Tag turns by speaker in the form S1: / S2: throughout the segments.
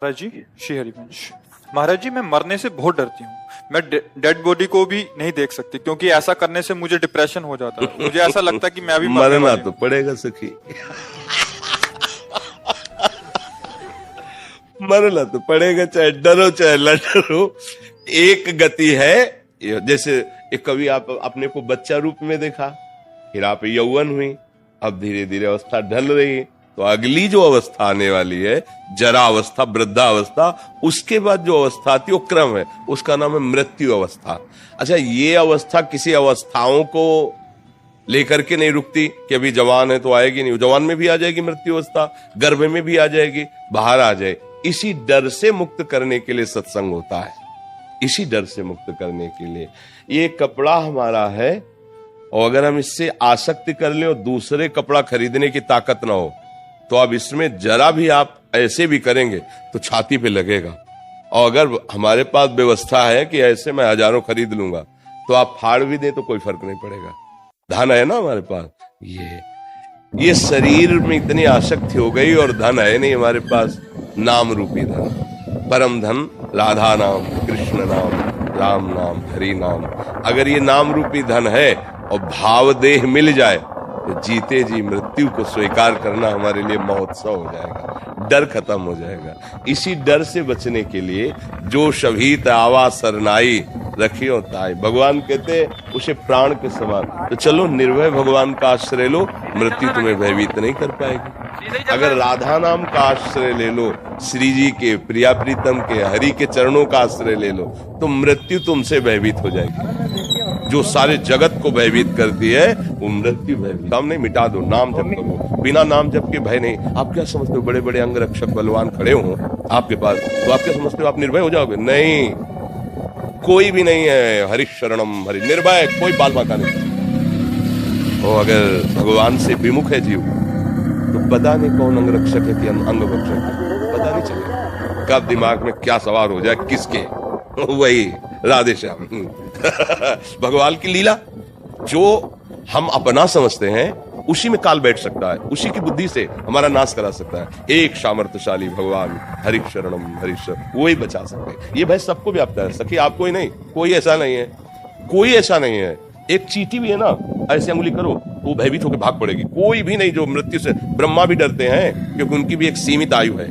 S1: महाराज जी, श्री हरिवंश। महाराज जी, मैं मरने से बहुत डरती हूँ। मैं डेड बॉडी को भी नहीं देख सकती क्योंकि ऐसा करने से मुझे डिप्रेशन हो जाता है। मुझे ऐसा लगता है कि मैं अभी मरने
S2: मरना
S1: वाली
S2: तो
S1: हूँ।
S2: पड़ेगा सखी, मरना तो पड़ेगा, चाहे डरो चाहे न डरो। एक गति है, जैसे एक कभी आप अपने को बच्चा रूप में देखा, फिर आप यौवन हुई, अब धीरे धीरे अवस्था ढल रही, तो अगली जो अवस्था आने वाली है, जरा अवस्था, वृद्धा अवस्था, उसके बाद जो अवस्था आती है वो क्रम है, उसका नाम है मृत्यु अवस्था। अच्छा, ये अवस्था किसी अवस्थाओं को लेकर के नहीं रुकती कि अभी जवान है तो आएगी नहीं, जवान में भी आ जाएगी मृत्यु अवस्था, गर्भ में भी आ जाएगी, बाहर आ जाए। इसी डर से मुक्त करने के लिए सत्संग होता है, इसी डर से मुक्त करने के लिए। ये कपड़ा हमारा है, और अगर हम इससे आसक्ति कर लें और दूसरे कपड़ा खरीदने की ताकत ना हो, तो अब इसमें जरा भी आप ऐसे भी करेंगे तो छाती पे लगेगा। और अगर हमारे पास व्यवस्था है कि ऐसे मैं हजारों खरीद लूंगा, तो आप फाड़ भी दें तो कोई फर्क नहीं पड़ेगा। धन है ना हमारे पास, ये शरीर में इतनी आसक्ति हो गई, और धन है नहीं हमारे पास, नाम रूपी धन, परम धन राधा नाम, कृष्ण नाम, राम नाम, हरि नाम। अगर ये नाम रूपी धन है और भाव देह मिल जाए, तो जीते जी मृत्यु को स्वीकार करना हमारे लिए महोत्सव हो जाएगा, डर खत्म हो जाएगा। इसी डर से बचने के लिए जो शभीत आवा सरनाई रखियो ताई, भगवान कहते उसे प्राण के समान। तो चलो निर्भय भगवान का आश्रय लो, मृत्यु तुम्हें भयभीत नहीं कर पाएगी। अगर राधा नाम का आश्रय ले लो, श्री जी के, प्रिया प्रीतम के, हरि के चरणों का आश्रय ले लो, तो मृत्यु तुमसे भयभीत हो जाएगी। जो सारे जगत को भयभीत करती है वो मृत्यु भयभीत। नाम नहीं, मिटा दो, नाम जप करो, बिना नाम जप के भय नहीं। आप क्या समझते हो, बड़े बड़े अंग रक्षक बलवान खड़े हो आपके पास, तो आप क्या समझते हो आप निर्भय हो जाओगे? नहीं, कोई भी नहीं है। हरि शरणम हरि, निर्भय, कोई बाल बाका नहीं। तो अगर भगवान से विमुख है जीव, तो पता नहीं कौन अंग रक्षक है कि अंग रक्षक है, पता नहीं चलेगा कब दिमाग में क्या सवार हो जाए किसके। वही राधे श्याम भगवान की लीला, जो हम अपना समझते हैं उसी में काल बैठ सकता है, उसी की बुद्धि से हमारा नाश करा सकता है। एक सामर्थ्यशाली भगवान, हरि शरणम हरि शरण, वो ही बचा सकते हैं। ये भय सबको व्याप्त है सखी, आपको ही नहीं, कोई ऐसा नहीं है, कोई ऐसा नहीं है। एक चींटी भी है ना, ऐसे अंगुली करो वो भयभीत होकर भाग पड़ेगी। कोई भी नहीं जो मृत्यु से, ब्रह्मा भी डरते हैं क्योंकि उनकी भी एक सीमित आयु है।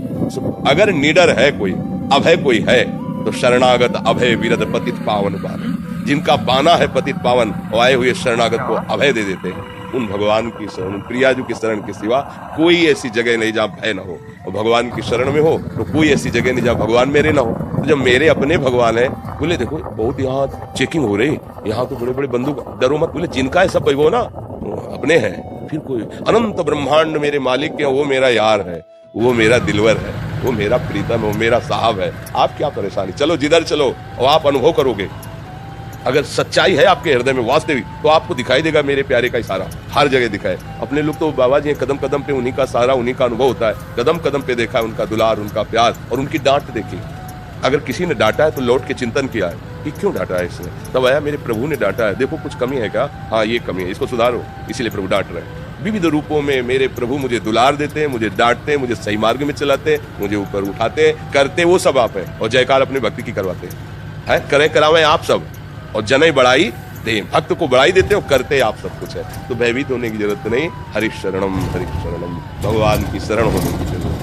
S2: अगर निडर है कोई, अभय कोई है, तो शरणागत अभय विरद पतित पावन बान, जिनका बाना है पतित पावन, और आए हुए शरणागत को अभय दे देते हैं। उन भगवान की शरण, प्रियाजू की शरण के सिवा कोई ऐसी जगह नहीं जहाँ भय न हो। और भगवान की शरण में हो तो कोई ऐसी जगह नहीं जहाँ भगवान मेरे ना हो। तो जब मेरे अपने भगवान है, बोले देखो बहुत यहाँ चेकिंग हो रही, यहाँ तो बड़े बड़े बंदूक, डरो मत। बोले जिनका है सब वो ना अपने हैं, फिर कोई अनंत ब्रह्मांड मेरे मालिक के, वो मेरा यार है, वो मेरा दिलवर है, वो मेरा प्रीतम, वो मेरा साहब है। आप क्या परेशानी, चलो जिधर चलो और आप अनुभव करोगे। अगर सच्चाई है आपके हृदय में वास्तविक, तो आपको दिखाई देगा मेरे प्यारे का इशारा, हर जगह दिखाए। अपने लोग तो बाबा जी कदम कदम पे उन्हीं का सहारा, उन्हीं का अनुभव होता है। कदम कदम पे देखा है उनका दुलार, उनका प्यार, और उनकी डांट देखी। अगर किसी ने डांटा है तो लौट के चिंतन किया है कि क्यों डांटा है इसने, तब आया मेरे प्रभु ने डांटा है, देखो कुछ कमी है क्या, हाँ ये कमी है, इसको सुधारो, इसीलिए प्रभु डांट रहे हैं। विविध रूपों में मेरे प्रभु मुझे दुलार देते हैं, मुझे डांटते हैं, मुझे सही मार्ग में चलाते हैं, मुझे ऊपर उठाते हैं, करते वो सब आप है, और जयकार अपने भक्ति की करवाते हैं। करें करावें आप सब, और जनई बढ़ाई दे, भक्त को बढ़ाई देते हो, करते आप सब कुछ है। तो भयभीत होने की जरूरत नहीं, हरि शरणम, भगवान की शरण होने की जरूरत।